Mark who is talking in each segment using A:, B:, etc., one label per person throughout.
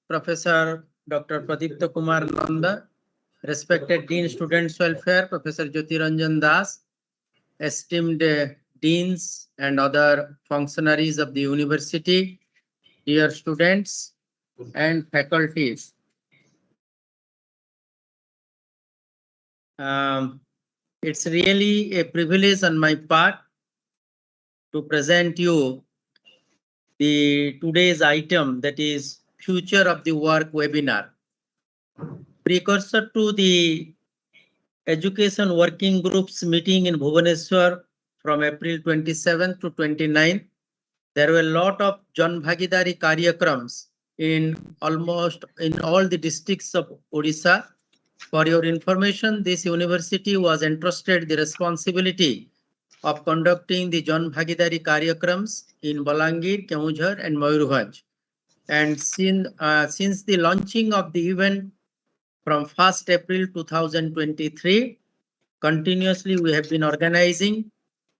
A: Professor Dr. Pradipta Kumar Nanda, respected Dean Students Welfare, Professor Jyoti Ranjan Das, esteemed deans and other functionaries of the university, dear students and faculties. It's really a privilege on my part to present you the today's item, that is Future of the Work webinar. Precursor to the Education Working Groups meeting in Bhubaneswar from April 27 to 29, there were a lot of Jan Bhagidari Karyakrams in almost in all the districts of Odisha. For your information, this university was entrusted the responsibility of conducting the Jan Bhagidari Karyakrams in Balangir, Keonjhar and Mayurbhanj. And since the launching of the event from 1st April 2023, continuously we have been organizing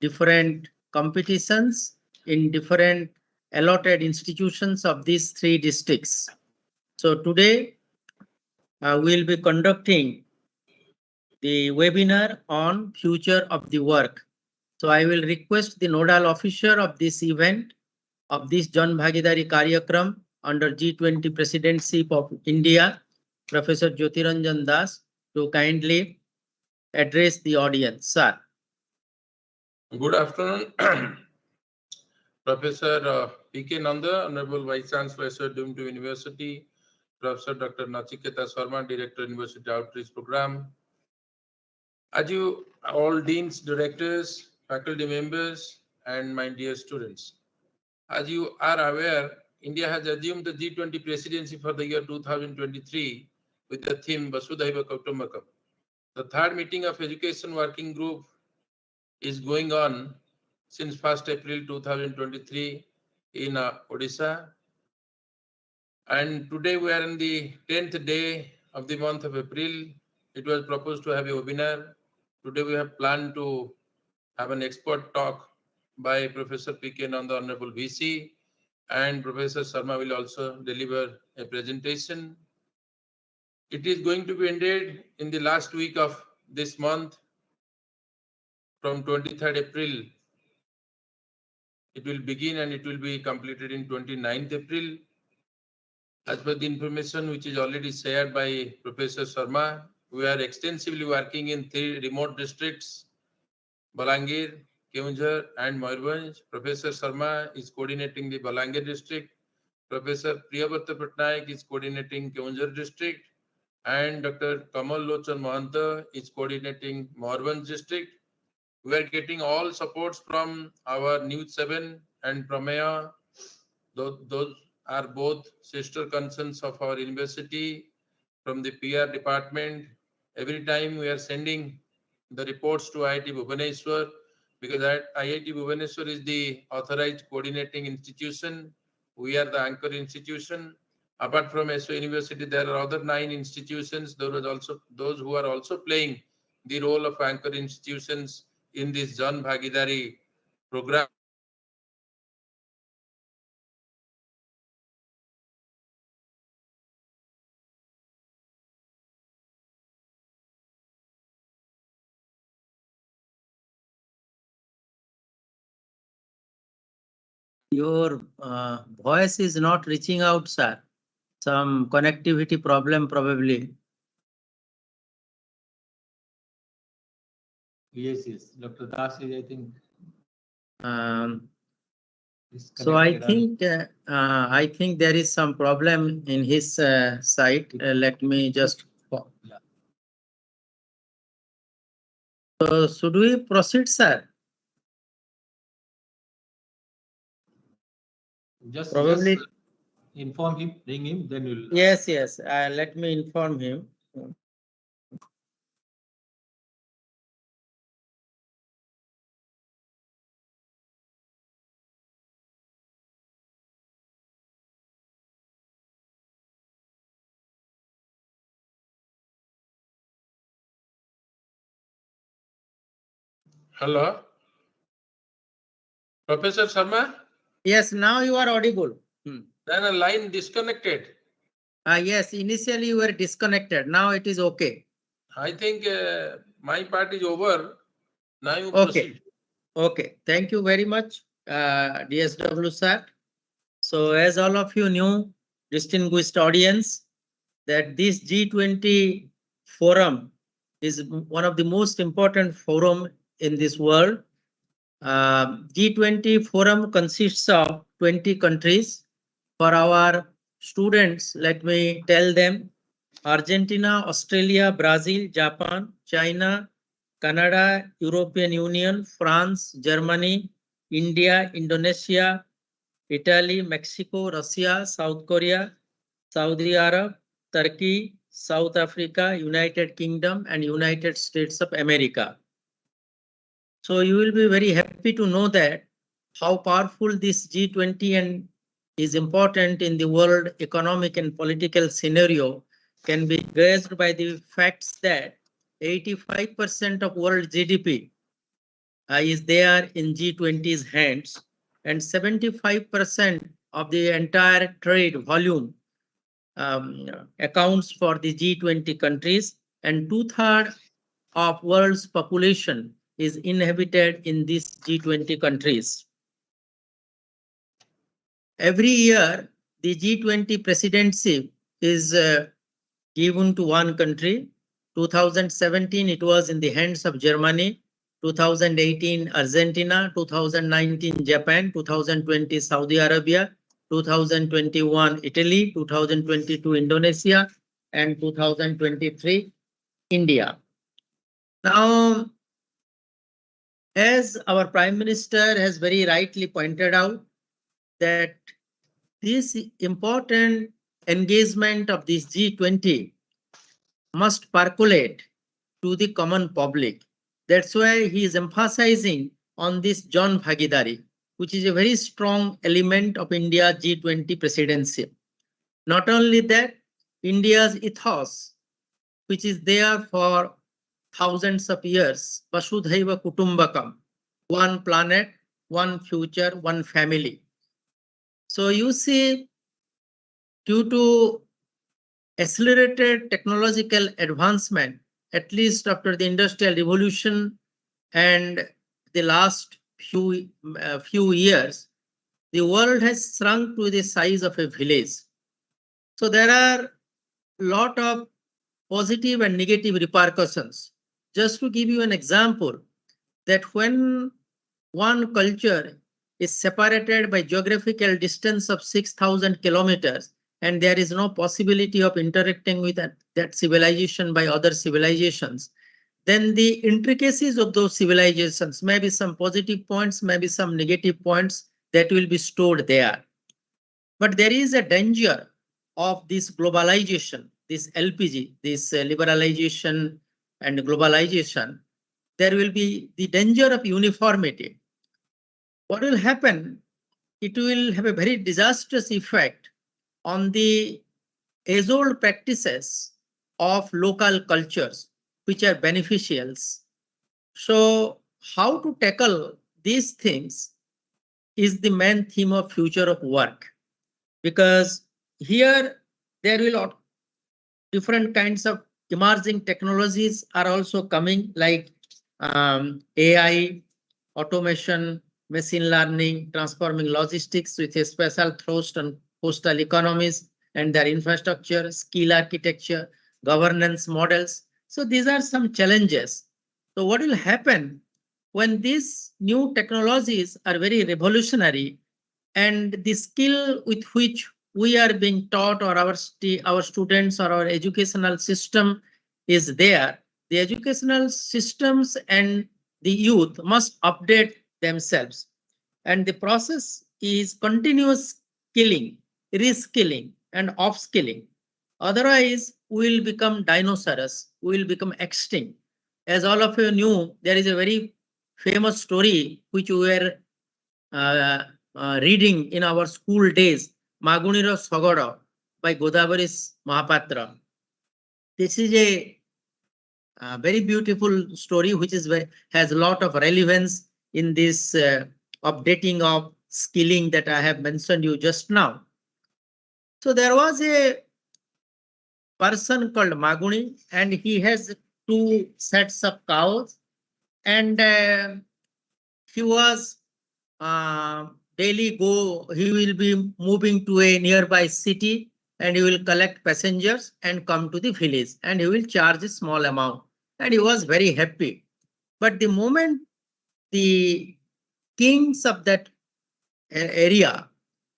A: different competitions in different allotted institutions of these three districts. So today we'll be conducting the webinar on future of the work. So I will request the nodal officer of this event, of this Jan Bhagidari Karyakram under G20 presidency of India, Professor Jyoti Ranjan Das, to kindly address the audience. Sir.
B: Good afternoon. Professor P.K. Nanda, Honorable Vice Chancellor, SODM University, Professor Dr. Nachiketa Sharma, Director, University Outreach Program. As you all deans, directors, faculty members, and my dear students, as you are aware, India has assumed the G20 presidency for the year 2023 with the theme Vasudhaiva Kautumbakam. The third meeting of Education Working Group is going on since 1st April 2023 in Odisha. And today we are in the 10th day of the month of April. It was proposed to have a webinar. Today we have planned to have an expert talk by Professor P.K. Nanda, Honorable VC, and Professor Sharma will also deliver a presentation. It is going to be ended in the last week of this month, from 23rd April. It will begin and it will be completed in 29th April. As per the information which is already shared by Professor Sharma, we are extensively working in 3 remote districts, Balangir, Keonjhar and Mayurbhanj. Professor Sharma is coordinating the Balangir district. Professor Priyabrata Patnaik is coordinating Keonjhar district. And Dr. Kamal Lochan Mahanta is coordinating Mayurbhanj district. We are getting all supports from our News 7 and Prameya. Those are both sister concerns of our university. From the PR department, every time we are sending the reports to IIT Bhubaneswar, because IIT Bhubaneswar is the authorized coordinating institution. We are the anchor institution. Apart from SO University, there are other 9 institutions. There are also those who are also playing the role of anchor institutions in this Jan Bhagidari program.
A: Your voice is not reaching out, sir. Some connectivity problem probably.
C: Yes. Dr. Das is, I think.
A: So I think there is some problem in his side. Let me just. So should we proceed, sir?
C: Just
A: Probably.
C: Just inform him, ring him, then we'll.
A: Yes. Let me inform him.
B: Hello, Professor Sharma?
A: Yes, now you are audible.
B: Then a line disconnected.
A: Yes, initially you were disconnected. Now it is okay.
B: I think my part is over. Now you
A: Okay.
B: proceed.
A: Okay. Thank you very much, DSW sir. So as all of you knew, distinguished audience, that this G20 forum is one of the most important forum in this world. G20 forum consists of 20 countries. For our students, let me tell them Argentina, Australia, Brazil, Japan, China, Canada, European Union, France, Germany, India, Indonesia, Italy, Mexico, Russia, South Korea, Saudi Arab, Turkey, South Africa, United Kingdom, and United States of America. So you will be very happy to know that how powerful this G20 and is important in the world economic and political scenario can be gauged by the facts that 85% of world GDP is there in G20's hands, and 75% of the entire trade volume accounts for the G20 countries, and two-thirds of world's population is inhabited in these G20 countries. Every year, the G20 presidency is given to one country. 2017, it was in the hands of Germany. 2018, Argentina. 2019, Japan. 2020, Saudi Arabia. 2021, Italy. 2022, Indonesia. And 2023, India. Now, as our Prime Minister has very rightly pointed out, that this important engagement of this G20 must percolate to the common public. That's why he is emphasizing on this Jan Bhagidari, which is a very strong element of India G20 presidency. Not only that, India's ethos, which is there for thousands of years, Vasudhaiva Kutumbakam, one planet, one future, one family. So you see, due to accelerated technological advancement, at least after the Industrial Revolution and the last few years, the world has shrunk to the size of a village. So there are a lot of positive and negative repercussions. Just to give you an example, that when one culture is separated by geographical distance of 6,000 kilometers, and there is no possibility of interacting with that civilization by other civilizations, then the intricacies of those civilizations, maybe some positive points, maybe some negative points, that will be stored there. But there is a danger of this globalization, this LPG, this liberalization and globalization. There will be the danger of uniformity. What will happen? It will have a very disastrous effect on the age-old practices of local cultures, which are beneficials. So how to tackle these things is the main theme of future of work, because here there will different kinds of emerging technologies are also coming, like AI, automation, machine learning, transforming logistics with a special thrust on coastal economies and their infrastructure, skill architecture, governance models. So these are some challenges. So what will happen when these new technologies are very revolutionary, and the skill with which we are being taught, or our students or our educational system is there, the educational systems and the youth must update themselves, and the process is continuous skilling, reskilling and upskilling. Otherwise we will become dinosaurs, we will become extinct. As all of you knew, there is a very famous story which we were uh, reading in our school days, Maguniro Sogoda by Godavaris Mahapatra. This is a very beautiful story which is has a lot of relevance in this updating of skilling that I have mentioned you just now. So there was a person called Maguni, and he has 2 sets of cows, and he was daily go. He will be moving to a nearby city, and he will collect passengers and come to the village, and he will charge a small amount, and he was very happy. But the moment the kings of that area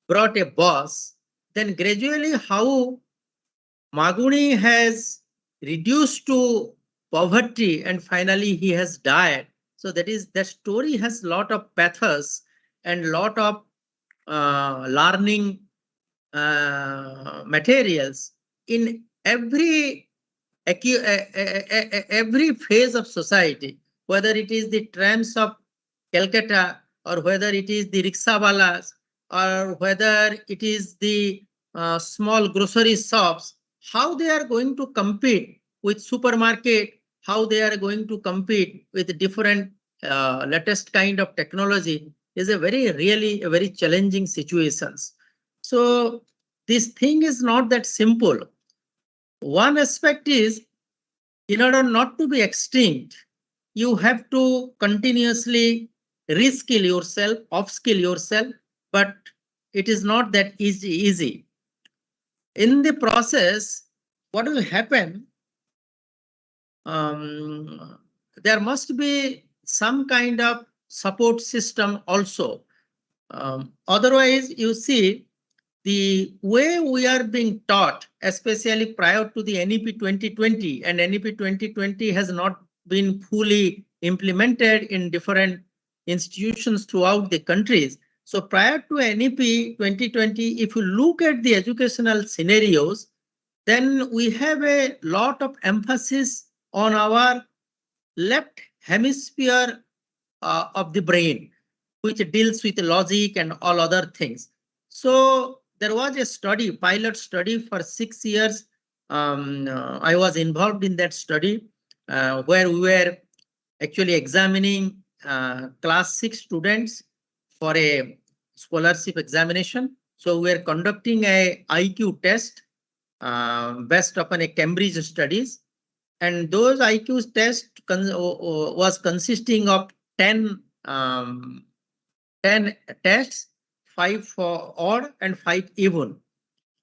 A: brought a boss, then gradually how Maguni has reduced to poverty and finally he has died. So that story has lot of pathos and lot of learning materials in every phase of society, whether it is the trams of Calcutta or whether it is the rickshawalas or whether it is the small grocery shops, how they are going to compete with supermarket, how they are going to compete with different latest kind of technology is a really a very challenging situations. So this thing is not that simple. One aspect is, in order not to be extinct, you have to continuously reskill yourself, upskill yourself, but it is not that easy. In the process, what will happen? There must be some kind of support system also. Otherwise, you see, the way we are being taught, especially prior to the NEP 2020, and NEP 2020 has not been fully implemented in different institutions throughout the countries. So prior to NEP 2020, if you look at the educational scenarios, then we have a lot of emphasis on our left hemisphere of the brain, which deals with logic and all other things. So there was a study, pilot study for 6 years. I was involved in that study where we were actually examining class 6 students for a scholarship examination. So we are conducting a IQ test based upon a Cambridge studies. And those IQ tests was consisting of 10 tests, 5 for odd and 5 even.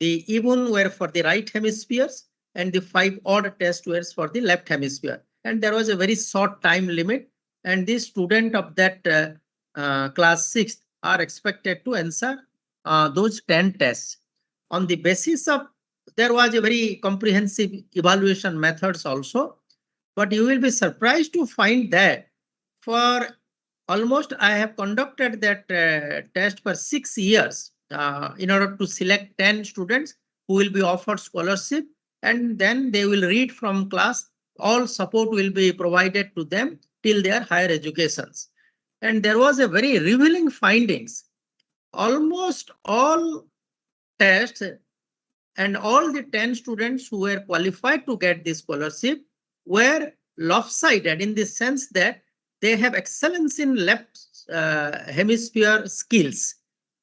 A: The even were for the right hemispheres and the 5 odd tests were for the left hemisphere. And there was a very short time limit, and the student of that class 6 are expected to answer those 10 tests. On the basis of, there was a very comprehensive evaluation methods also, but you will be surprised to find that for almost I have conducted that test for 6 years in order to select 10 students who will be offered scholarship, and then they will read from class. All support will be provided to them till their higher educations. And there was a very revealing findings. Almost all tests and all the 10 students who were qualified to get this scholarship were lopsided in the sense that they have excellence in left hemisphere skills,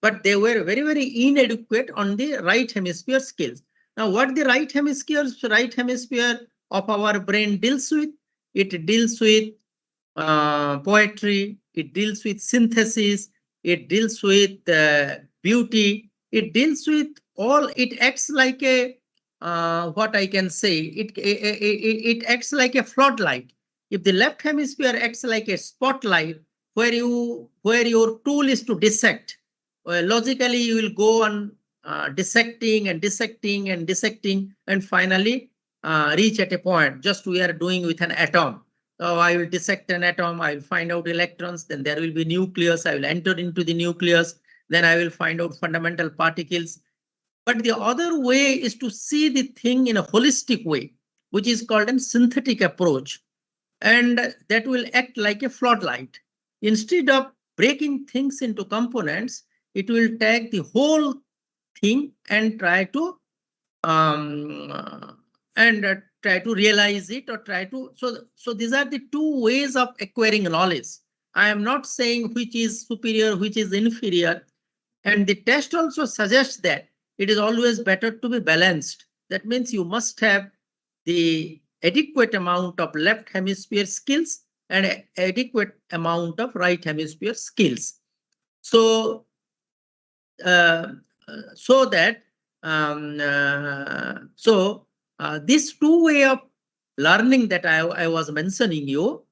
A: but they were very inadequate on the right hemisphere skills. Now, what the right hemisphere of our brain deals with? It deals with poetry, it deals with synthesis, it deals with beauty, it deals with all. It acts like a what I can say, it acts like a floodlight. If the left hemisphere acts like a spotlight where your tool is to dissect, logically you will go on dissecting and dissecting and dissecting and finally reach at a point, just we are doing with an atom. So I will dissect an atom, I will find out electrons, then there will be nucleus, I will enter into the nucleus, then I will find out fundamental particles. But the other way is to see the thing in a holistic way, which is called a synthetic approach. And that will act like a floodlight. Instead of breaking things into components, it will take the whole thing and try to realize it, or try to. So these are the 2 ways of acquiring knowledge. I am not saying which is superior, which is inferior. And the test also suggests that it is always better to be balanced. that means you must have the adequate amount of left hemisphere skills and adequate amount of right hemisphere skills. So, so that this two way of learning that I was mentioning you,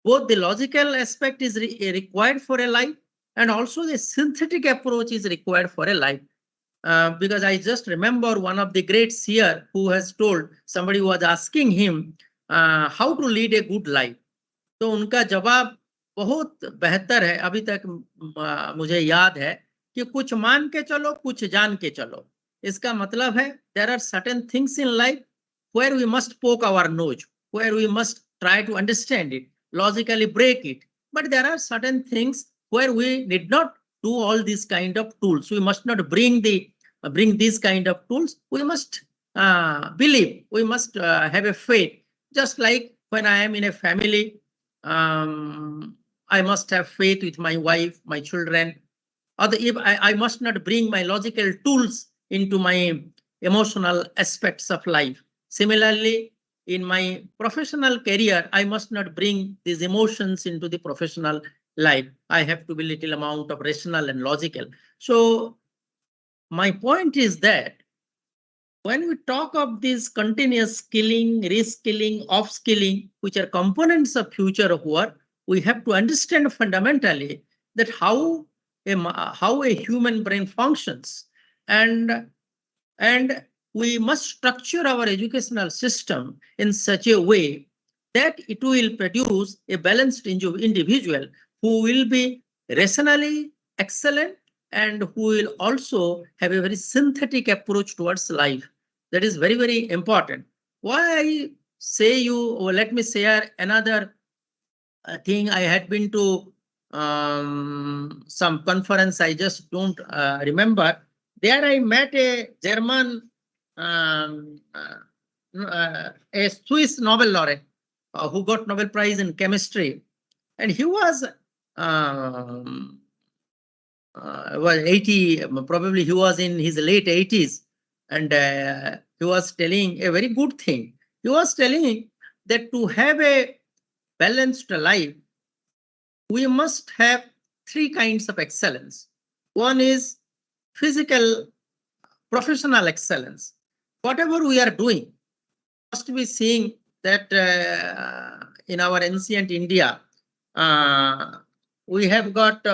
A: both the logical aspect is required for a life, and also the synthetic approach is required for a life. Because I just remember one of the greats here who has told, somebody was asking him how to lead a good life. तो उनका जवाब बहुत बेहतर है, अभी तक मुझे याद है कि कुछ मान के चलो, कुछ जान के चलो. इसका मतलब है there are certain things in life where we must poke our nose, where we must try to understand it, logically break it. But there are certain things where we need not do all these kind of tools. We must not bring these kind of tools. We must believe. We must have a faith. Just like when I am in a family, I must have faith with my wife, my children. If I must not bring my logical tools into my emotional aspects of life. Similarly, in my professional career, I must not bring these emotions into the professional life. I have to be little amount of rational and logical. So my point is that when we talk of this continuous skilling, reskilling, off-skilling, which are components of future work, we have to understand fundamentally that how a human brain functions, and we must structure our educational system in such a way that it will produce a balanced individual who will be rationally excellent and who will also have a very synthetic approach towards life. That is very, very important. Why I say you, or let me share another thing. I had been to some conference, I just don't remember. There I met a German, a Swiss Nobel laureate who got Nobel Prize in chemistry, and he was 80, probably he was in his late 80s, and he was telling a very good thing. He was telling that to have a balanced life, we must have three kinds of excellence. One is physical, professional excellence. Whatever we are doing, must be seeing that in our ancient India, we have got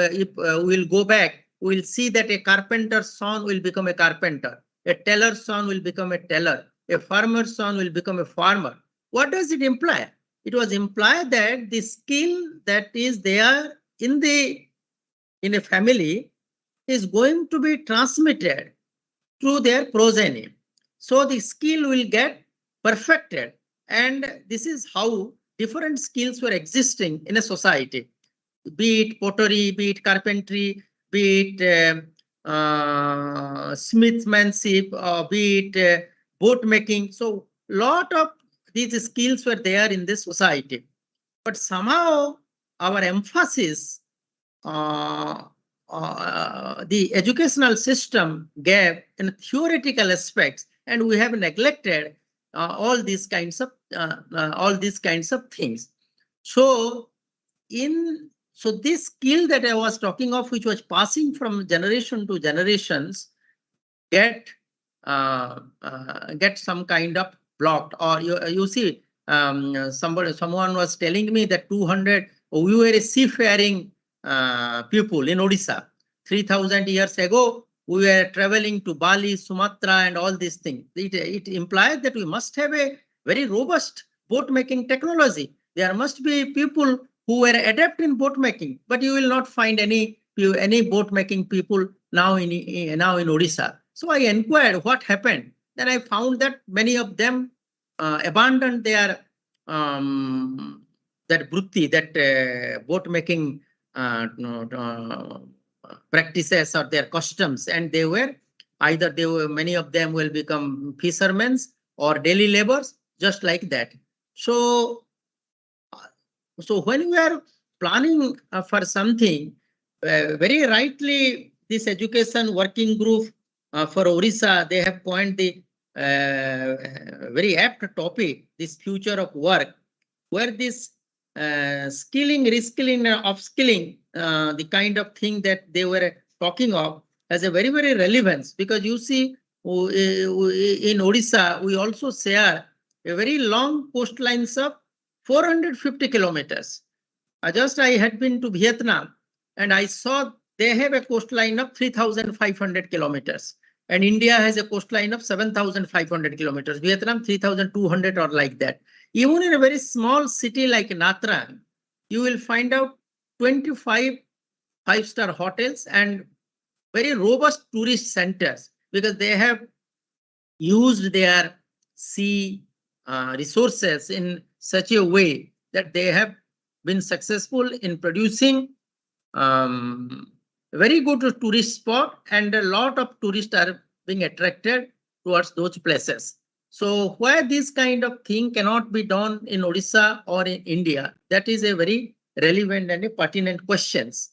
A: if we'll go back, we'll see that a carpenter's son will become a carpenter, a tailor's son will become a tailor, a farmer's son will become a farmer. What does it imply? It was implied that the skill that is there in a family is going to be transmitted through their progeny. So the skill will get perfected, and this is how different skills were existing in a society, be it pottery, be it carpentry, be it smithmanship, or be it boat making. So lot of these skills were there in this society. But somehow our emphasis, the educational system gave in theoretical aspects, and we have neglected all these kinds of things. So this skill that I was talking of, which was passing from generation to generations, get some kind of blocked. Or you see, someone was telling me that we were a seafaring people in Odisha. 3,000 years ago, we were traveling to Bali, Sumatra, and all these things. It implies that we must have a very robust boat making technology. There must be people who were adept in boat making, but you will not find any boat making people now in Odisha. So I inquired what happened. Then I found that many of them abandoned their that brutti, that boat making practices or their customs, and many of them will become fishermen or daily laborers, just like that. So when we are planning for something, very rightly this education working group for Orissa, they have coined the very apt topic, this future of work, where this skilling, reskilling, and upskilling, the kind of thing that they were talking of, has a very, very relevance, because you see, in Odisha, we also share a very long coastlines of 450 kilometers. I had been to Vietnam, and I saw they have a coastline of 3,500 kilometers. And India has a coastline of 7,500 kilometers. Vietnam, 3,200 or like that. Even in a very small city like Nha Trang, you will find out 25 five-star hotels and very robust tourist centers, because they have used their sea resources in such a way that they have been successful in producing very good tourist spot, and a lot of tourists are being attracted towards those places. So why this kind of thing cannot be done in Odisha or in India, that is a very relevant and a pertinent questions.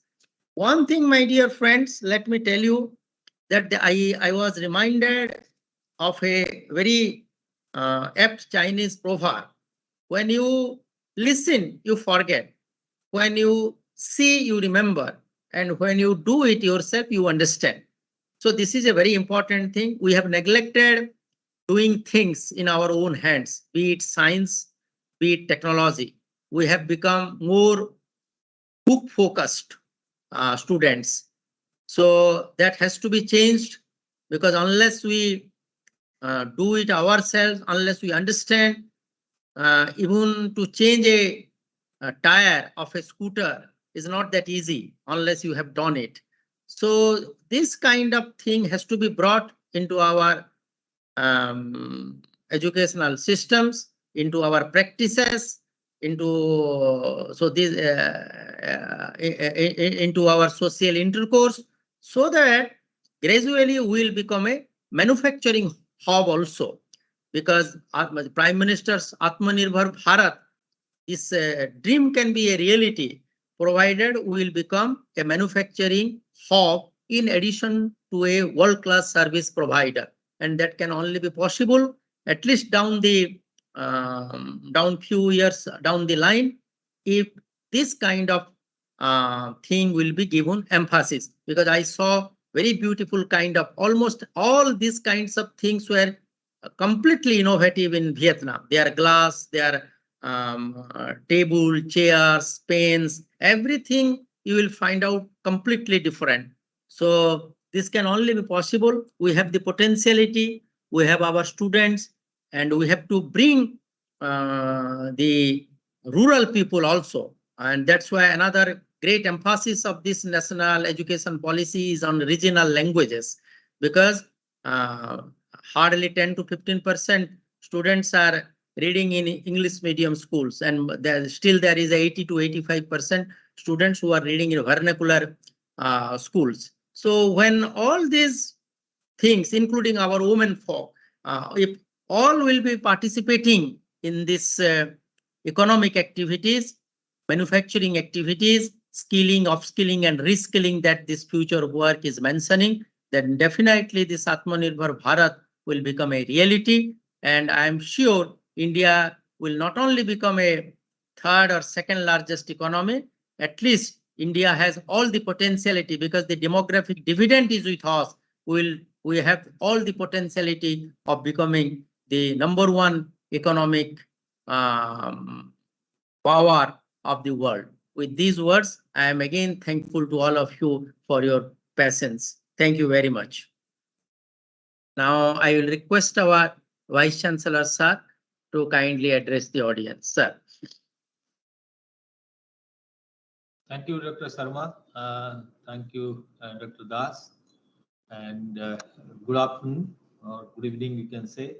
A: One thing, my dear friends, let me tell you that I was reminded of a very apt Chinese proverb. When you listen, you forget. When you see, you remember. And when you do it yourself, you understand. So this is a very important thing. We have neglected doing things in our own hands, be it science, be it technology. We have become more book focused students. So that has to be changed, because unless we do it ourselves, unless we understand, even to change a tire of a scooter is not that easy unless you have done it. So this kind of thing has to be brought into our educational systems, into our practices, into into our social intercourse, so that gradually we will become a manufacturing hub also, because Prime Minister's Atmanirbhar Bharat, this dream can be a reality, provided we will become a manufacturing hub in addition to a world-class service provider. And that can only be possible at least down few years down the line, if this kind of thing will be given emphasis. Because I saw very beautiful kind of, almost all these kinds of things were completely innovative in Vietnam. They are glass, they are table, chairs, pens, everything you will find out completely different. So this can only be possible. We have the potentiality, we have our students, and we have to bring the rural people also. And that's why another great emphasis of this national education policy is on regional languages, because hardly 10 to 15% students are reading in English medium schools, and still there is 80 to 85% students who are reading in vernacular schools. So when all these things, including our women folk, if all will be participating in this economic activities, manufacturing activities, skilling, upskilling, and reskilling that this future work is mentioning, then definitely this Atmanirbhar Bharat will become a reality. And I am sure India will not only become a third or second largest economy, at least India has all the potentiality, because the demographic dividend is with us. We have all the potentiality of becoming the number one economic power of the world. With these words, I am again thankful to all of you for your patience. Thank you very much. Now I will request our Vice Chancellor, sir, to kindly address the audience, sir.
C: Thank you, Dr. Sharma. Thank you, Dr. Das. And good afternoon or good evening, you can say.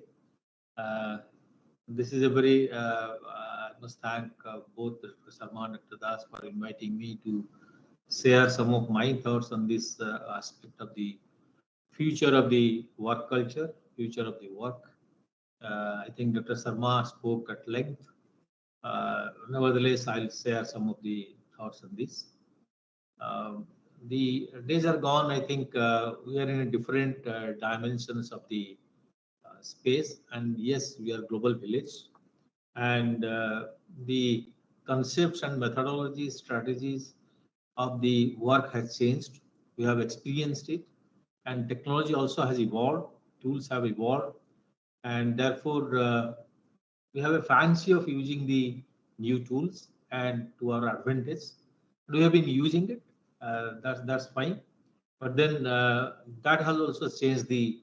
C: This is a very, I must thank both Dr. Sharma and Dr. Das for inviting me to share some of my thoughts on this aspect of the future of the work culture, future of the work. I think Dr. Sharma spoke at length. Nevertheless, I'll share some of the thoughts on this. the days are gone. I think we are in a different dimensions of the space, and yes, we are global village, and the concepts and methodologies, strategies of the work has changed. We have experienced it, and technology also has evolved. Tools have evolved, and therefore we have a fancy of using the new tools and to our advantage. We have been using it. That's fine, but then that has also changed the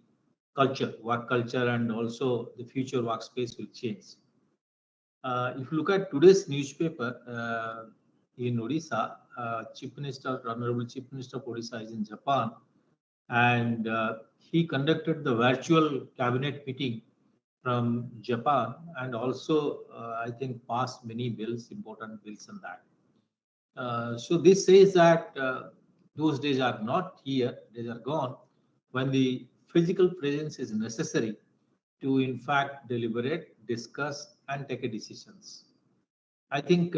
C: culture, work culture, and also the future workspace will change. If you look at today's newspaper in Odisha, Chief Minister, Honorable Chief Minister of Odisha is in Japan, and he conducted the virtual cabinet meeting from Japan, and also I think passed many bills, important bills on that. So this says that those days are not here, days are gone, when the physical presence is necessary to in fact deliberate, discuss, and take a decisions. I think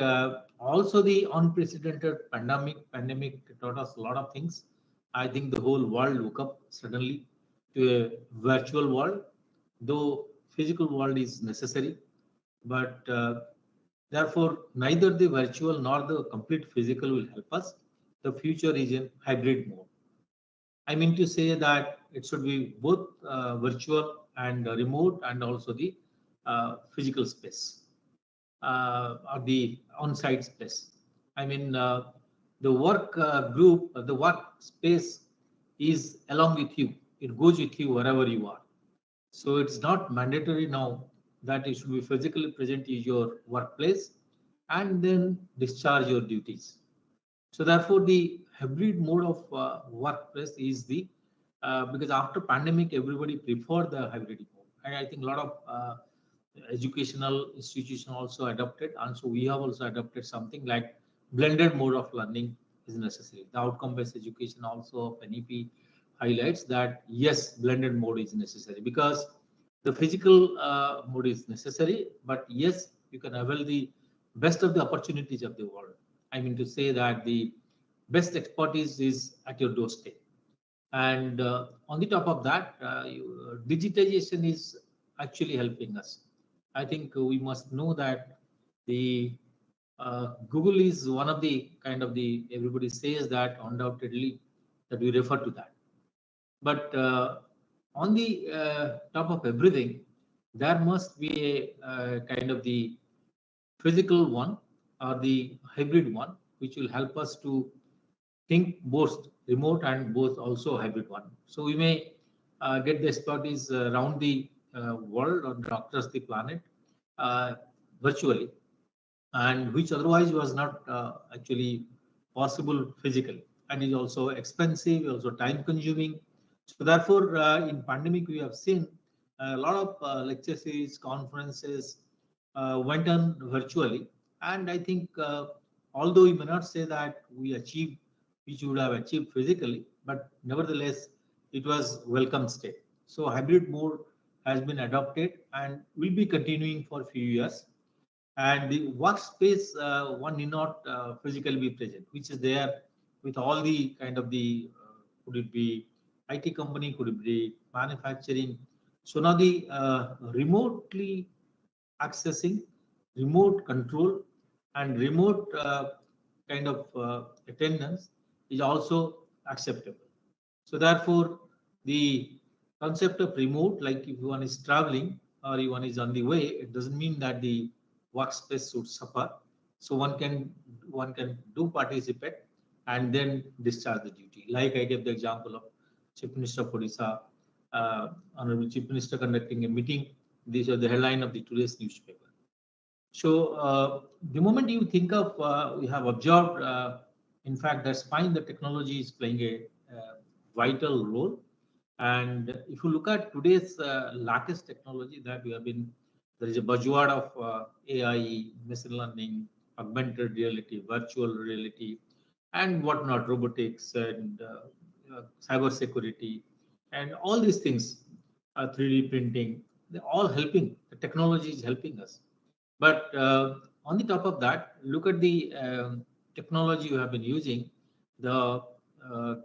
C: also the unprecedented pandemic taught us a lot of things. I think the whole world woke up suddenly to a virtual world, though physical world is necessary, but therefore neither the virtual nor the complete physical will help us. The future is in hybrid mode. I mean to say that it should be both virtual and remote, and also the physical space or the on-site space. I mean, the work group, the work space is along with you. It goes with you wherever you are. So it's not mandatory now that you should be physically present in your workplace and then discharge your duties. So therefore, the hybrid mode of workplace is the because after pandemic, everybody preferred the hybrid mode, and I think a lot of educational institution also adopted, and so we have also adopted something like blended mode of learning is necessary. The outcome-based education also of NEP highlights that yes, blended mode is necessary because the physical mode is necessary, but yes, you can avail the best of the opportunities of the world. I mean to say that the best expertise is at your doorstep. And on the top of that, digitization is actually helping us. I think we must know that the Google is one of the kind of the everybody says that undoubtedly that we refer to that. But on the top of everything, there must be a kind of the physical one or the hybrid one, which will help us to think both remote and both also hybrid one. So we may get the expertise around the world or across the planet uh, virtually, and which otherwise was not actually possible physically, and is also expensive, also time consuming. So therefore, in pandemic, we have seen a lot of lecture series, conferences went on virtually, and I think although we may not say that we achieved which we would have achieved physically, but nevertheless, it was welcome step. So hybrid mode has been adopted and will be continuing for a few years. And the workspace, one need not physically be present, which is there with all the kind of the, could it be IT company, could it be manufacturing. So now the remotely accessing, remote control, and remote kind of attendance is also acceptable. So therefore, the concept of remote, like if one is traveling or if one is on the way, it doesn't mean that the workspace should suffer. So one can do participate and then discharge the duty. Like I gave the example of Chief Minister of Odisha, Honorable Chief Minister conducting a meeting. These are the headline of the today's newspaper. So the moment you think of, we have observed, in fact, that's fine. The technology is playing a vital role. And if you look at today's latest technology that we have been, there is a buzzword of AI, machine learning, augmented reality, virtual reality, and whatnot, robotics and cyber security, and all these things, 3D printing, they're all helping. The technology is helping us. But on the top of that, look at the technology you have been using. The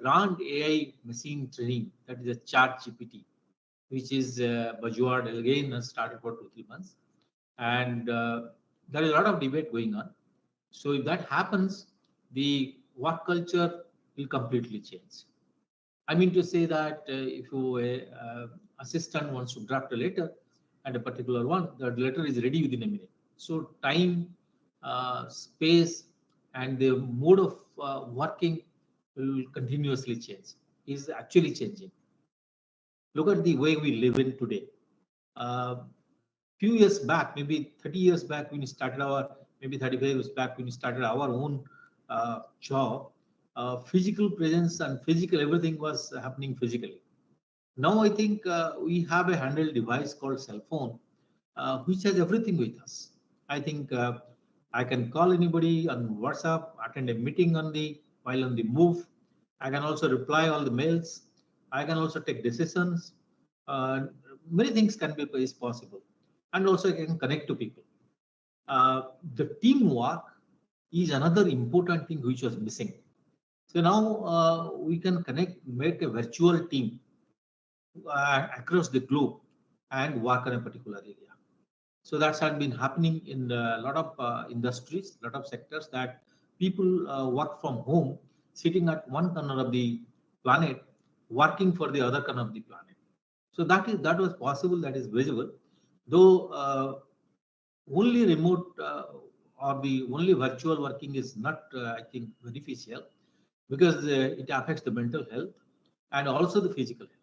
C: grand AI machine training, that is a chat GPT, which is buzzword again has started for 2-3 months. And there is a lot of debate going on. So if that happens, the work culture will completely change. I mean to say that if you assistant wants to draft a letter and a particular one, that letter is ready within a minute. So time, space, and the mode of working will continuously change. Is actually changing. Look at the way we live in today. Few years back, maybe 30 years back, when we started our, maybe 35 years back, when we started our own job, physical presence and physical everything was happening physically. Now I think we have a handheld device called cell phone, which has everything with us. I think I can call anybody on WhatsApp, attend a meeting on the while on the move. I can also reply all the mails. I can also take decisions. Uh, Many things can be is possible, and also I can connect to people. The teamwork is another important thing which was missing. So now we can connect, make a virtual team across the globe and work on a particular area. So that's had been happening in a lot of industries, a lot of sectors, that people work from home, sitting at one corner of the planet, working for the other corner of the planet. So that was possible, that is visible, though only remote or the only virtual working is not, I think, beneficial, because it affects the mental health and also the physical health.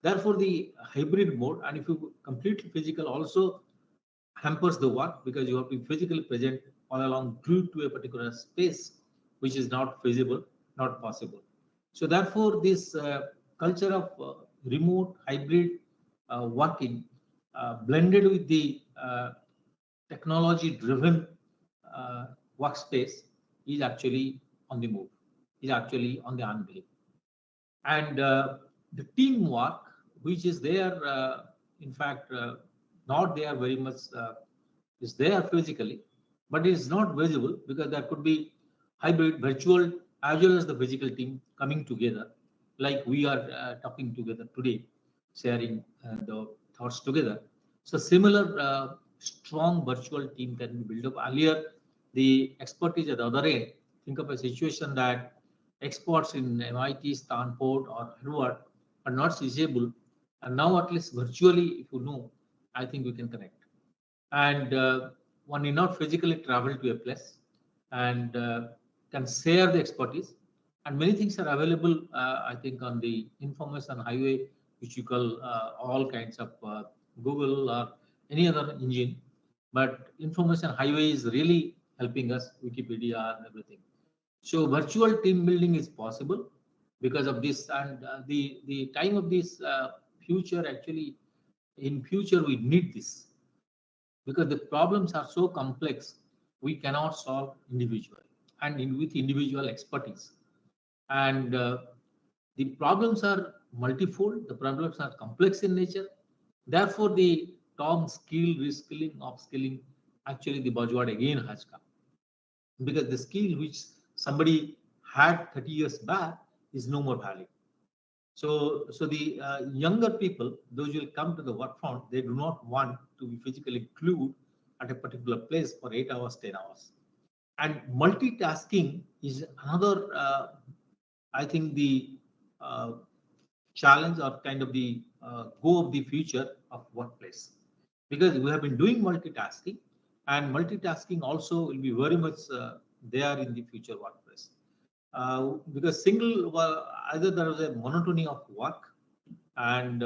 C: Therefore, the hybrid mode, and if you completely physical, also hampers the work, because you have to be physically present all along, glued to a particular space, which is not feasible, not possible. So therefore, this culture of remote hybrid working blended with the technology-driven workspace is actually on the move, is actually on the unbelief. And the teamwork, which is there, in fact, not there very much, is there physically, but it is not visible, because there could be hybrid, virtual, as well as the physical team coming together, like we are talking together today, sharing the thoughts together. So similar strong virtual team can be built up. Earlier, the expertise at the other end, think of a situation that experts in MIT, Stanford, or Harvard are not reachable, and now at least virtually, if you know, I think we can connect. And one need not physically travel to a place, and can share the expertise. And many things are available, I think, on the information highway, which you call all kinds of Google or any other engine. But information highway is really helping us, Wikipedia and everything. So virtual team building is possible because of this, and the time of this future, actually, in future we need this, because the problems are so complex, we cannot solve individually and with individual expertise. And the problems are multifold, the problems are complex in nature. Therefore, the term skill, reskilling, upskilling, actually the buzzword again has come, because the skill which somebody had 30 years back is no more valid. So the younger people, those who will come to the work front, they do not want to be physically glued at a particular place for 8 hours, 10 hours. And multitasking is another, I think, the challenge, or kind of the go of the future of workplace, because we have been doing multitasking, and multitasking also will be very much there in the future workplace. Because single, well, either there is a monotony of work, and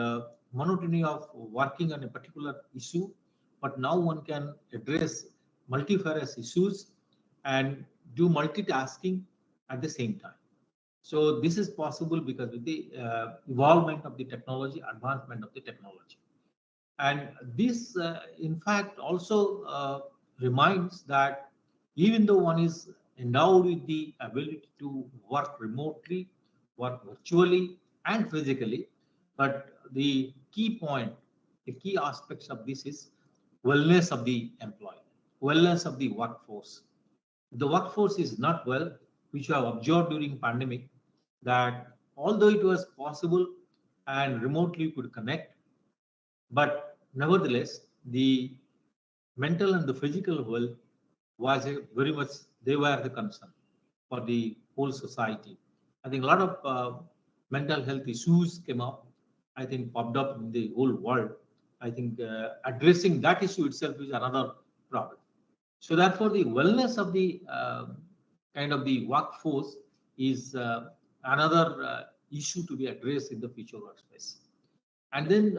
C: monotony of working on a particular issue, but now one can address multifarious issues and do multitasking at the same time. So this is possible because with the evolvement of the technology, advancement of the technology. And this, in fact, also reminds that even though one is endowed with the ability to work remotely, work virtually and physically, but the key point, the key aspects of this is wellness of the employee, wellness of the workforce. The workforce is not well, which we have observed during pandemic. that although it was possible and remotely you could connect, but nevertheless, the mental and the physical health was very much, they were the concern for the whole society. I think a lot of mental health issues came up, I think popped up in the whole world. I think addressing that issue itself is another problem. So therefore, the wellness of the kind of the workforce is another issue to be addressed in the future workspace. And then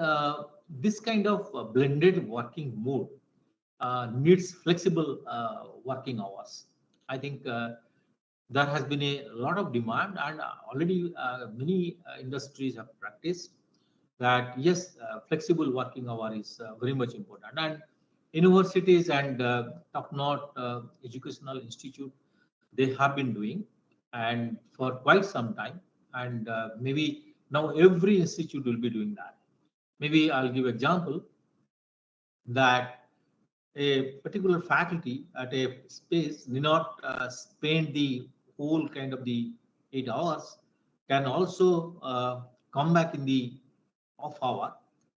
C: this kind of blended working mode needs flexible working hours. I think there has been a lot of demand, and already many industries have practiced that. Yes, flexible working hour is very much important, and universities and top-notch educational institute, they have been doing, and for quite some time, and maybe now every institute will be doing that. Maybe I'll give example that a particular faculty at a space need not spend the whole kind of the 8 hours, can also come back in the off hour,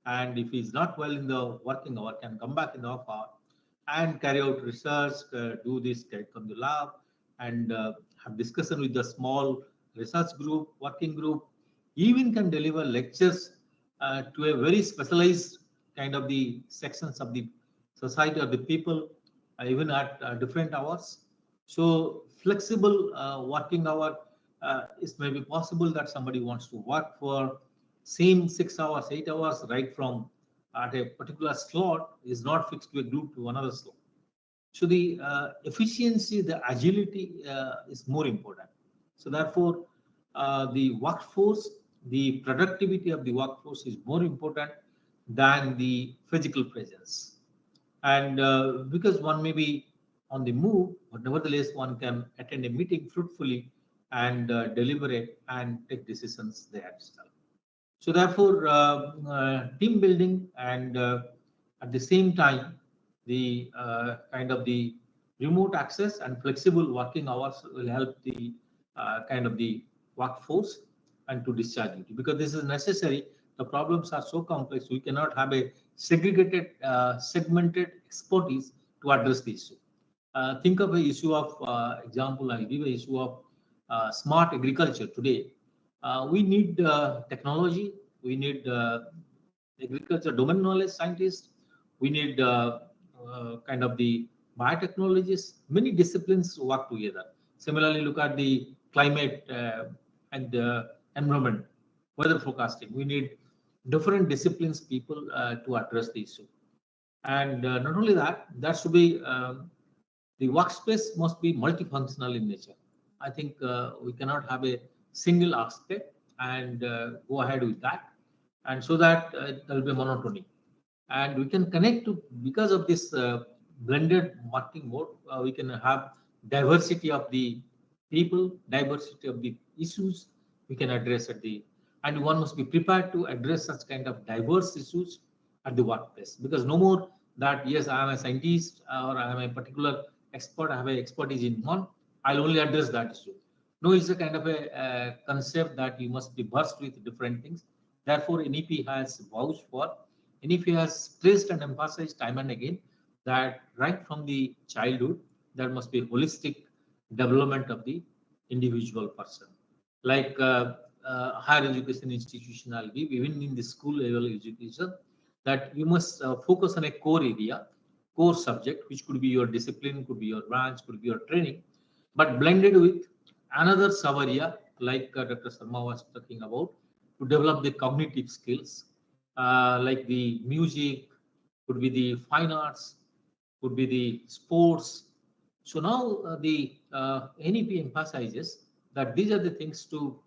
C: and if he's not well in the working hour, can come back in the off hour and carry out research, do this, get from the lab, and have discussion with the small research group, working group, even can deliver lectures to a very specialized kind of the sections of the society or the people, even at different hours. So flexible working hour is maybe possible that somebody wants to work for same 6 hours, 8 hours, right from at a particular slot is not fixed to a group to another slot. So the efficiency, the agility is more important. So therefore, the workforce, the productivity of the workforce is more important than the physical presence. And because one may be on the move, but nevertheless one can attend a meeting fruitfully and deliberate and take decisions there itself. So therefore, team building and at the same time, the kind of the remote access and flexible working hours will help the kind of the workforce and to discharge duty, because this is necessary. The problems are so complex, we cannot have a segregated, segmented expertise to address the issue. Think of a issue of example. I'll give a issue of smart agriculture today. We need technology. We need agriculture domain knowledge scientists. We need kind of the biotechnologists. Many disciplines work together. Similarly, look at the climate and environment, weather forecasting. We need different disciplines people to address the issue. And not only that, that should be the workspace must be multifunctional in nature. I think we cannot have a single aspect and go ahead with that, and so that there will be monotony. And we can connect to, because of this blended marketing mode, we can have diversity of the people, diversity of the issues we can address at the, and one must be prepared to address such kind of diverse issues at the workplace, because no more that yes, I am a scientist or I am a particular expert, I have an expertise in one, I'll only address that issue. No, it's a kind of a concept that you must be versed with different things. Therefore, NEP has vouched for, NEP has stressed and emphasized time and again that right from the childhood, there must be holistic development of the individual person. Like higher education institution, I'll give, even in the school level education, that you must focus on a core area, core subject, which could be your discipline, could be your branch, could be your training, but blended with another sub area, like Dr. Sharma was talking about, to develop the cognitive skills, like the music, could be the fine arts, could be the sports. So now the NEP emphasizes that these are the things to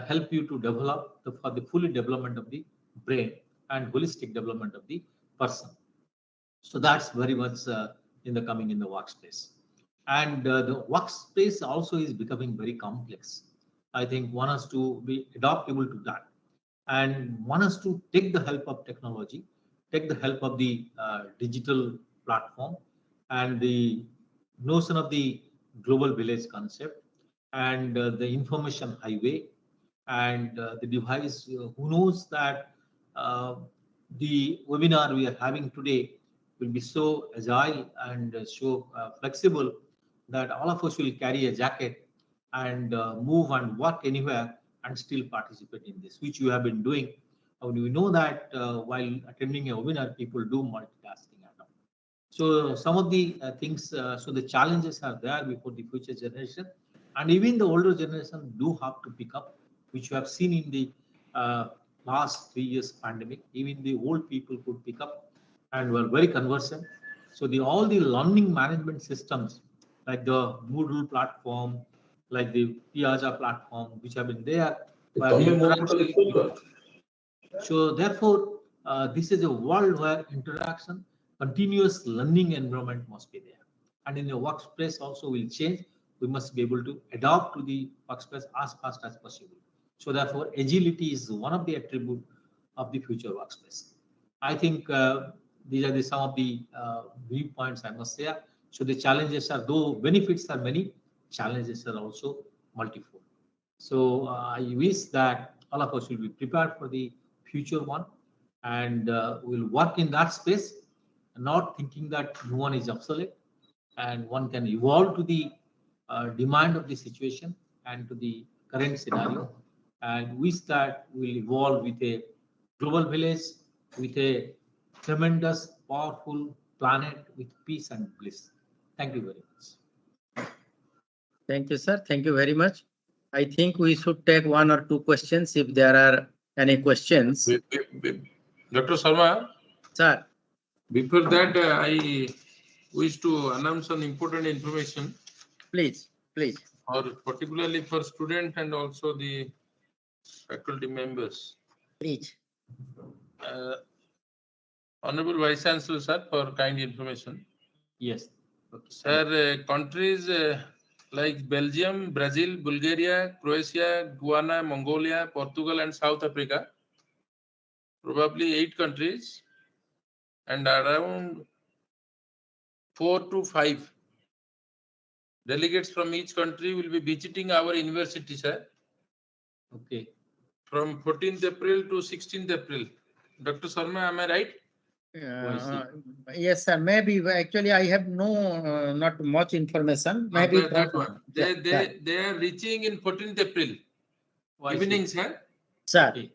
C: help you to develop for the fully development of the brain and holistic development of the person. So that's very much in the coming in the workspace. And the workspace also is becoming very complex. I think one has to be adaptable to that. And one has to take the help of technology, take the help of the digital platform and the notion of the global village concept and the information highway and the device. Who knows that the webinar we are having today will be so agile and so flexible that all of us will carry a jacket and move and work anywhere and still participate in this, which you have been doing. And we know that while attending a webinar, people do multitasking and all. So some of the things, so the challenges are there before the future generation, and even the older generation do have to pick up, which you have seen in the last 3 years pandemic. Even the old people could pick up and were very conversant. So the all the learning management systems like the Moodle platform, like the Piazza platform, which have been there, where the interaction. So therefore, this is a world where interaction, continuous learning environment must be there. And in the workplace also will change. We must be able to adapt to the workplace as fast as possible. So therefore, agility is one of the attributes of the future workspace. I think these are some of the viewpoints I must say. So the challenges are, though benefits are many, challenges are also multifold. So I wish that all of us will be prepared for the future one, and will work in that space, not thinking that no one is obsolete, and one can evolve to the demand of the situation and to the current scenario, and wish that will evolve with a global village, with a tremendous, powerful planet with peace and bliss. Thank you very much.
A: Thank you, sir. Thank you very much. I think we should take one or two questions if there are any questions.
B: Dr. Sharma,
A: Sir,
B: before that, I wish to announce some important information,
A: please, please.
B: or particularly for students and also the faculty members.
A: Please.
B: Honorable Vice Chancellor, sir, for kind information.
C: Yes.
B: Okay. Sir, countries like Belgium, Brazil, Bulgaria, Croatia, Guyana, Mongolia, Portugal, and South Africa, probably 8 countries, and around 4 to 5 delegates from each country will be visiting our university, sir.
C: Okay.
B: From 14th April to 16th April. Dr. Sharma, am I right?
A: Yes, sir. Maybe actually I have not much information. Maybe
B: that one. They are reaching in 14th April evening, sir.
A: Sir.
C: Okay.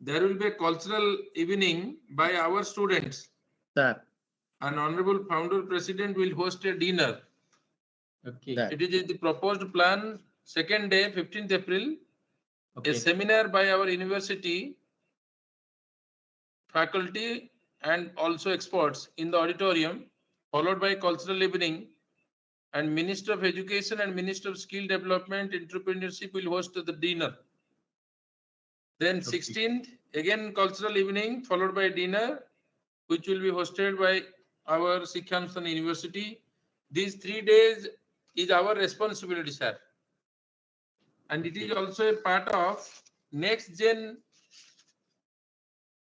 B: There will be a cultural evening by our students.
A: Sir.
B: An honorable founder president will host a dinner.
C: Okay.
B: It is the proposed plan. Second day, 15th April,
C: okay.
B: A seminar by our university faculty and also experts in the auditorium, followed by cultural evening, and Minister of Education and Minister of Skill Development Entrepreneurship will host the dinner. Then 16th, again cultural evening, followed by dinner, which will be hosted by our Sikhanstan University. These 3 days is our responsibility, sir. And it is also a part of Next Gen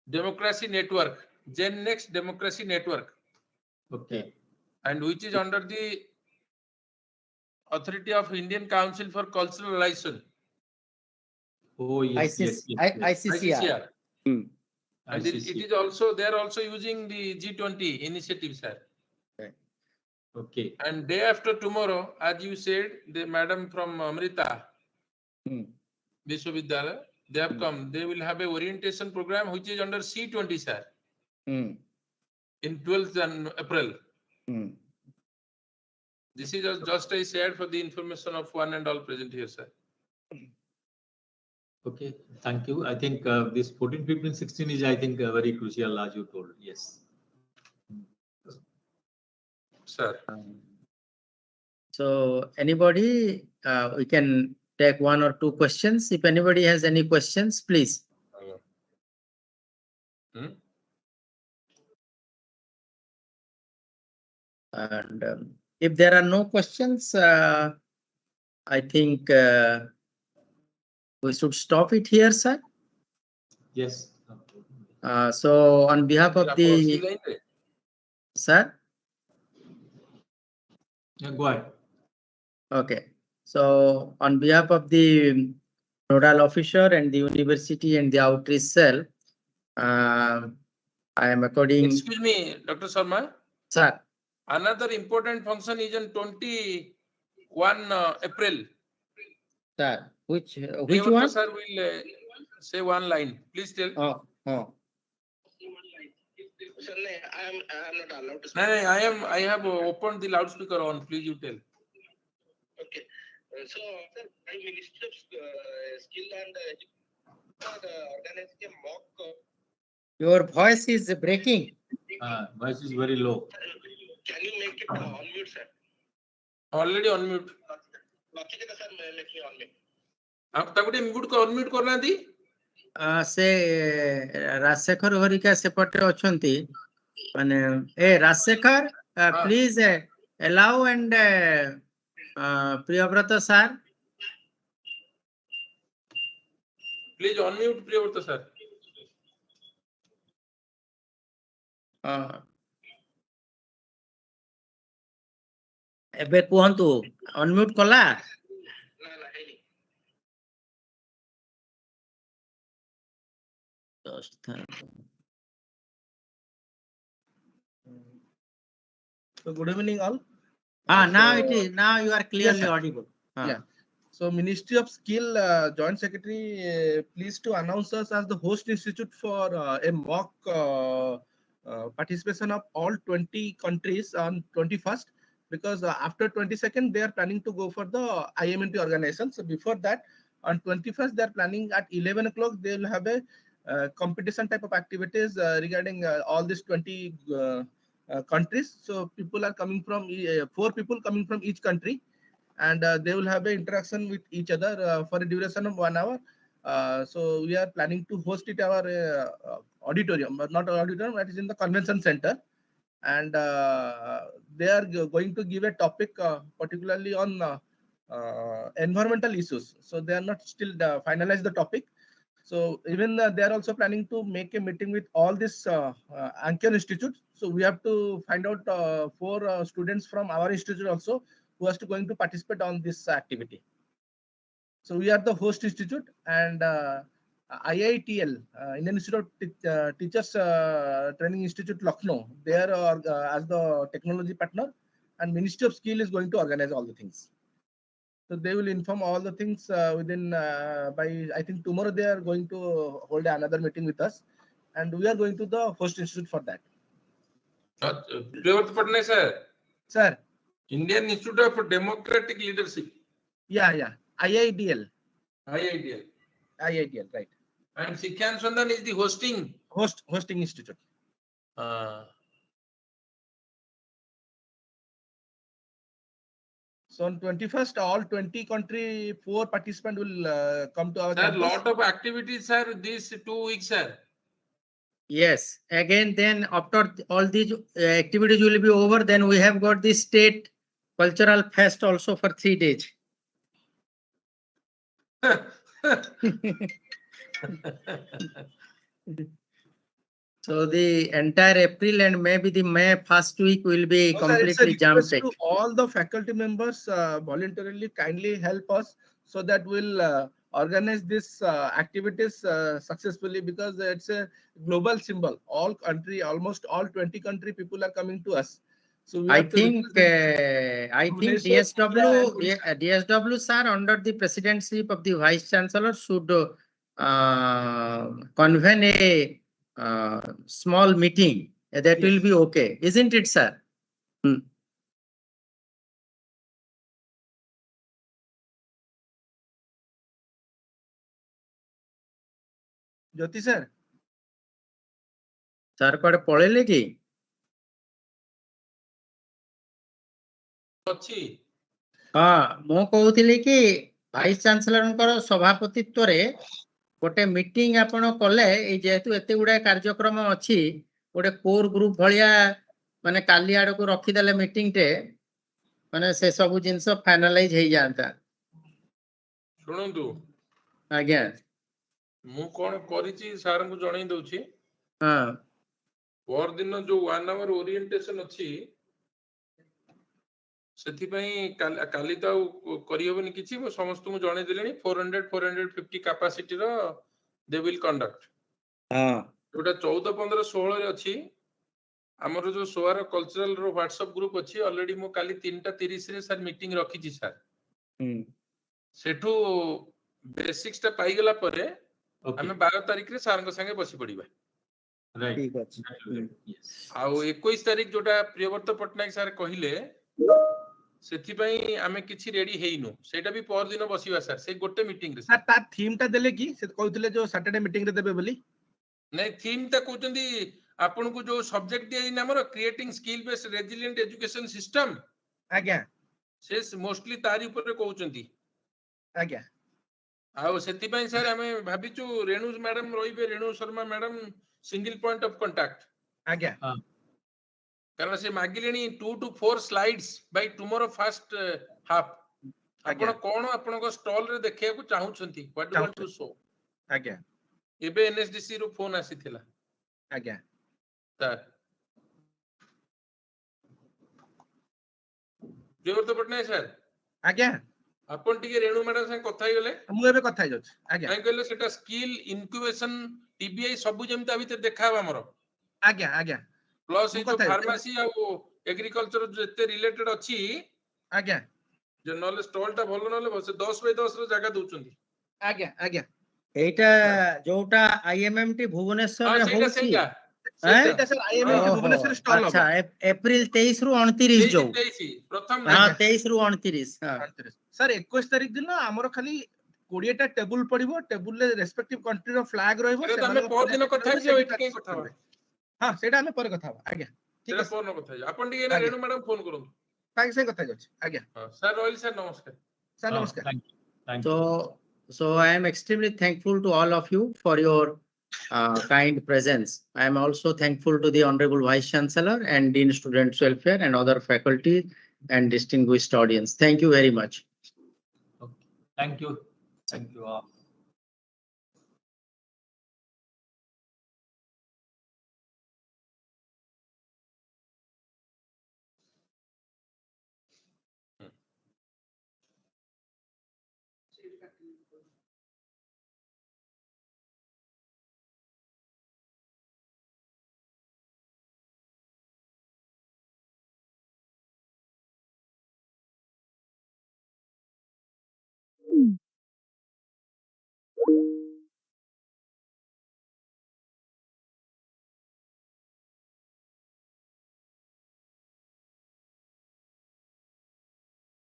B: Democracy Network, Gen Next Democracy Network.
C: Okay.
B: And which is under the authority of Indian Council for Cultural Relations.
C: Oh, yes,
A: ICCR.
B: And it is also, they are also using the G20 initiative, sir.
C: Okay.
B: And day after tomorrow, as you said, the madam from Amrita Vishwavidyalaya, they have come. They will have a orientation program which is under C20, sir. In 12th April. This is just I shared for the information of one and all present here, sir.
C: Okay, thank you. I think this 14, 15, 16 is, I think, very crucial, as you told. Yes.
B: Sir.
A: So anybody, we can take one or two questions. If anybody has any questions, please. And if there are no questions, I think we should stop it here, sir.
C: Yes.
A: So on behalf of the sir.
C: Yeah, go ahead.
A: Okay. So on behalf of the nodal officer and the university and the outreach cell. I am according,
B: Excuse me, Dr. Sharma.
A: sir.
B: Another important function is on 21 April.
A: Sir, which
B: Priyavrata
A: one?
B: sir will say one line. Please tell.
A: Oh.
D: Sir, I am not allowed to speak.
B: No, I have opened the loudspeaker on. Please you tell.
D: Okay. So, sir, by Ministry of Skill and organizing a mock.
A: Your voice is breaking.
C: Voice is very low.
D: Can you make it on mute, sir?
B: Already on mute.
D: Nachiketa sir, make me on mute.
B: आप Tabde mute को unmute करना दी.
A: से राजशेखर हरिका सेपटे अछंती माने ए Rajashekar please allow and Priyavrata sir.
B: Please unmute Priyavrata sir.
A: ଏବେ କୁହନ୍ତୁ ଅନମ୍ୟୁଟ କଲା
D: No, hey.
E: So good evening all.
A: now you are clearly
E: Yes, sir.
A: audible.
E: Yeah. So Ministry of Skill Joint Secretary pleased to announce us as the host institute for a mock participation of all 20 countries on 21st, because after 22nd they are planning to go for the IMNT organization. So before that, on 21st they are planning at 11 o'clock they will have a competition type of activities regarding all these 20 countries. So people are coming from 4 people coming from each country, and they will have an interaction with each other for a duration of 1 hour. So we are planning to host it our auditorium, but not auditorium, that is in the convention center. And they are going to give a topic particularly on environmental issues. So they are not still finalized the topic. So even they are also planning to make a meeting with all this Anchor Institute. So we have to find out 4 students from our institute also who is going to participate on this activity. So we are the host institute, and IITL, Indian Institute of Teachers Training Institute, Lucknow, they are as the technology partner, and Ministry of Skill is going to organize all the things. So they will inform all the things within by, I think tomorrow they are going to hold another meeting with us, and we are going to the host institute for that.
B: Priyavrata Patnaik sir.
E: Sir.
B: Indian Institute of Democratic Leadership.
E: Yeah. IIDL.
B: IIDL.
E: IIDL, right.
B: And Shiksha Anusandhan is the
E: hosting institute. So on 21st, all 20 country 4 participants will come to our campus.
B: Lot of activities, sir, these 2 weeks, sir.
A: Yes, again then after all these activities will be over, then we have got the state cultural fest also for 3 days. So the entire April and maybe the May first week will be completely jam-packed.
E: To all the faculty members voluntarily kindly help us so that we'll organize this activities successfully, because it's a global symbol. All country, almost all 20 country people are coming to us. So we
A: I think DSW sir, under the presidency of the Vice Chancellor, should convene a small meeting. That will be okay, isn't it, sir?
E: Jyoti sir.
A: Sir, kuade palele ki? ମୁଁ କହୁଥିଲି କି vice ଚାନ୍ସେଲରଙ୍କର ସଭାପତିତ୍ୱରେ ଗୋଟେ meeting ଆପଣ କଲେ, ଏଇ ଯେହେତୁ ଏତେ ଗୁଡାଏ କାର୍ଯ୍ୟକ୍ରମ ଅଛି, ଗୋଟେ କୋର ଗ୍ରୁପ ଭଳିଆ ମାନେ କାଲି ଆଡକୁ ରଖିଦେଲେ ମିଟିଂ ଟେ, ମାନେ ସେ ସବୁ ଜିନିଷ ଫାଇନାଲାଇଜ ହେଇଯାଆନ୍ତା।
B: ଶୁଣନ୍ତୁ
A: ଆଜ୍ଞା,
B: ମୁଁ କଣ କରିଛି ସାର୍ ଙ୍କୁ ଜଣେଇ ଦଉଛି। ପରଦିନ ଯୋଉ 1 hour ଓରିଏଣ୍ଟେସନ ଅଛି, ସେଥିପାଇଁ କାଲି ତ ଆଉ କରିହେବନି କିଛି, ମୁଁ ସମସ୍ତଙ୍କୁ ଜଣେଇ ଦେଲେଣି 400-450 କାପାସିଟିର ଦେ ୱିଲ୍ କଣ୍ଡକ୍ଟ।
A: ହଁ
B: ଯୋଉଟା 14, 15, 16 ରେ ଅଛି ଆମର ଯୋଉ ସୋଆର କଲଚରାଲ ର WhatsApp ଗ୍ରୁପ ଅଛି, ଅଲରେଡି ମୁଁ କାଲି 3:30 ରେ ସାର୍ ମିଟିଂ ରଖିଛି ସାର୍।
A: ହୁଁ
B: ସେଠୁ ବେସିକ୍ସ ଟା ପାଇଗଲା ପରେ
C: Okay.
B: ଆମେ 12 ତାରିଖରେ ସାରଙ୍କ ସାଙ୍ଗେ ବସି ପଡିବା।
C: Right.
A: ଠିକ ଅଛି।
C: That will be- Yes.
B: ଆଉ 21 ତାରିଖ ଯୋଉଟା ପ୍ରିୟବ୍ରତ ପଟ୍ଟନାୟକ ସାର୍ କହିଲେ, ସେଥିପାଇଁ ଆମେ କିଛି ରେଡି ହେଇନୁ, ସେଇଟା ବି ପର ଦିନ ବସିବା ସାର୍, ସେଇ ଗୋଟେ ମିଟିଂ ରେ
E: ସାର୍
B: ସାର୍।
E: ତା ଥିମ୍ ଟା ଦେଲେ କି ସେ କହୁଥିଲେ ଯୋଉ ସାଟର୍ଡେ ମିଟିଂ ରେ ଦେବେ ବୋଲି?
B: ନାଇଁ ଥିମ୍ ଟା କହୁଛନ୍ତି ଆପଣଙ୍କୁ ଯୋଉ ସବଜେକ୍ଟ ଦିଆଯାଇନି ଆମର creating skill based resilient education system,
E: ଆଜ୍ଞା
B: ସେ ମୋଷ୍ଟଲି ତାରି ଉପରେ କହୁଛନ୍ତି।
E: ଆଜ୍ଞା
B: ଆଉ ସେଥିପାଇଁ ସାର୍ ଆମେ ଭାବିଛୁ ରେଣୁ ମ୍ୟାଡାମ ରହିବେ, Renu Sharma madam single point of contact,
E: ଆଜ୍ଞା
B: କାରଣ ସେ ମାଗିଲେଣି 2 to 4 slides by tomorrow first half. ଆପଣ
E: ଆଜ୍ଞା
B: କଣ ଆପଣଙ୍କ ଷ୍ଟଲ ରେ ଦେଖିବାକୁ ଚାହୁଁଛନ୍ତି, what do want to show.
E: ଆଜ୍ଞା
B: ଏବେ NSDC ରୁ ଫୋନ ଆସିଥିଲା
E: ଆଜ୍ଞା
B: ସାର୍। ପ୍ରିୟବ୍ରତ ପଟ୍ଟନାୟକ ସାର୍,
E: ଆଜ୍ଞା
B: ଆପଣ ଟିକେ ରେଣୁ ମ୍ୟାଡାମ ସାଙ୍ଗେ କଥା ହେଇଗଲେ,
E: ମୁଁ ଏବେ କଥା ହେଇଯାଉଛି। ଆଜ୍ଞା
B: କାହିଁ କହିଲେ ସେଟା ସ୍କିଲ୍ ଇନକ୍ୟୁବେସନ TBI ସବୁ ଯେମିତି ତା ଭିତରେ ଦେଖାହବ ଆମର,
E: ଆଜ୍ଞା ଆଜ୍ଞା
B: ପ୍ଲସ୍
E: ମୁଁ
B: ଏଇ ଯୋଉ
E: କଥା ହେଇଯାଉଛି।
B: ଫାର୍ମାସି ଆଉ ଏଗ୍ରିକଲଚର ଯେତେ ରିଲେଟେଡ ଅଛି,
E: ଆଜ୍ଞା
B: ଯେ ନହେଲେ ଷ୍ଟଲ ଟା ଭଲ ନହେଲେ ସେ 10 by 10 ର ଜାଗା ଦଉଛନ୍ତି।
E: ଆଜ୍ଞା ଆଜ୍ଞା
A: ଏଇଟା ଯୋଉଟା IMMT ଭୁବନେଶ୍ୱରରେ
B: ସେଇଟା
A: ହଉଛି।
B: ସେଇଟା
A: ଆଁ?
E: ସେଇଟା ସାର୍ IMMT
A: ଓହୋ,
E: ଭୁବନେଶ୍ୱର ଷ୍ଟଲ
A: ଆଚ୍ଛା
E: ହବ।
A: ଏପ୍ରିଲ 23 ରୁ 29 ଯୋଉ।
B: 23 ପ୍ରଥମ
A: ହଁ
E: ଆଜ୍ଞା।
A: 23 ରୁ 29 ହଁ।
E: ସାର୍ 21 ତାରିଖ ଦିନ ଆମର ଖାଲି 20ଟା ଟେବୁଲ ପଡିବ, ଟେବୁଲରେ ରେସ୍ପେକ୍ଟିଭ କଣ୍ଟ୍ରିର ଫ୍ଲାଗ ରହିବ,
B: ସେଇଟା ତ ଆମେ
E: ସେମାନଙ୍କ
B: ପରଦିନ
E: presentation
B: କଥା
E: ରହିବ,
B: ହେଇଯିବା,
E: ସେଠି
B: ଏଠି କାଇଁ କଥା
E: participate
B: ହବା,
E: କରିବେ। ହଁ ସେଇଟା ଆମେ ପରେ କଥା ହବା। ଆଜ୍ଞା ଠିକ
B: ସେଇଟା
E: ଅଛି
B: ପରଦିନ କଥା ହେଇଯିବା। ଆପଣ ଟିକେ ଏଇନା
E: ଆଜ୍ଞା।
B: ରେଣୁ ମ୍ୟାଡାମ ଫୋନ କରନ୍ତୁ।
E: ତାଙ୍କ ସାଙ୍ଗେ କଥା ହେଇଯାଉଛି। ଆଜ୍ଞା
B: ହଁ ସାର୍, ରହିଲି ସାର୍, ନମସ୍କାର।
E: ସାର୍ ନମସ୍କାର।
C: Thank you. Thank you.
A: So I am extremely thankful to all of you for your kind presence. I am also thankful to the Honorable Vice Chancellor and Dean Students Welfare and other faculty and distinguished audience. Thank you very much.
C: Okay. Thank you. Thank you all.